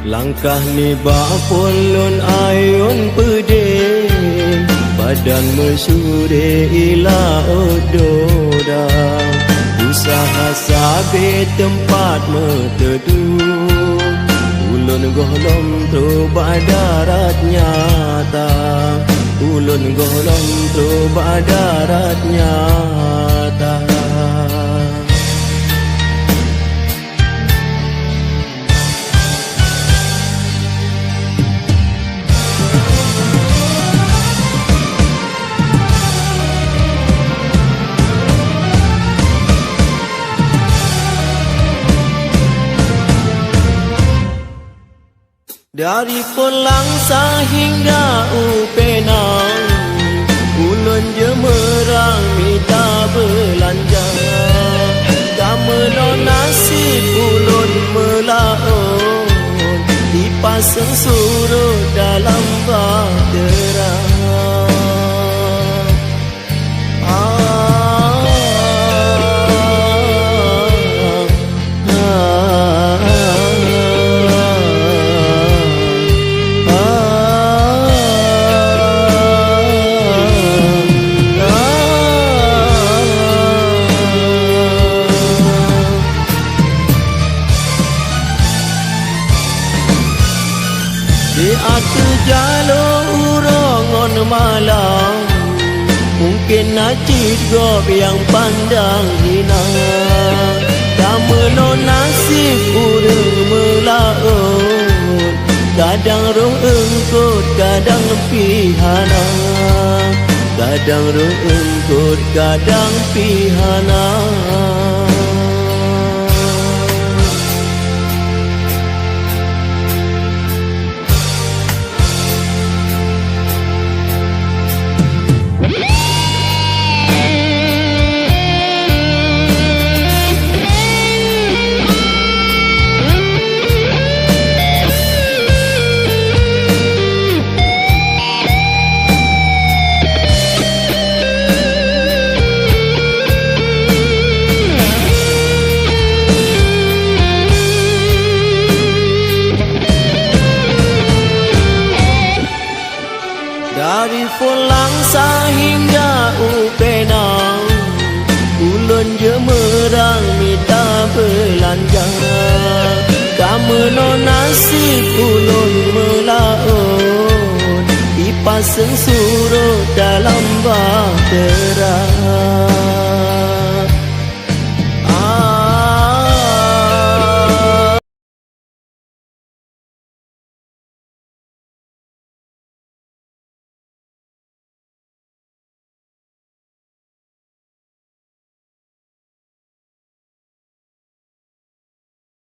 Langkah ni bapulun ayun pede, badan mesyure ila ododa. Usaha sabe tempat meteduh, ulun golong terubah darat nyata. Ulun golong terubah darat nyata. Dari Pelangsa hingga Upenang, ulun jemerang minta belanja. Kameno nasib ulun melaut, dipasang surut dalam bahtera. Di atas jalur urongon malam, mungkin najib gob yang pandang hina. Kameno nasib urang melaut, kadang rong engkut kadang pihana. Kadang rong engkut kadang pihana. Dari Pelangsa hingga Upenang, ulun jemerang minta belanja. Kameno nasib ulun melaut, dipasang surut dalam bahtera.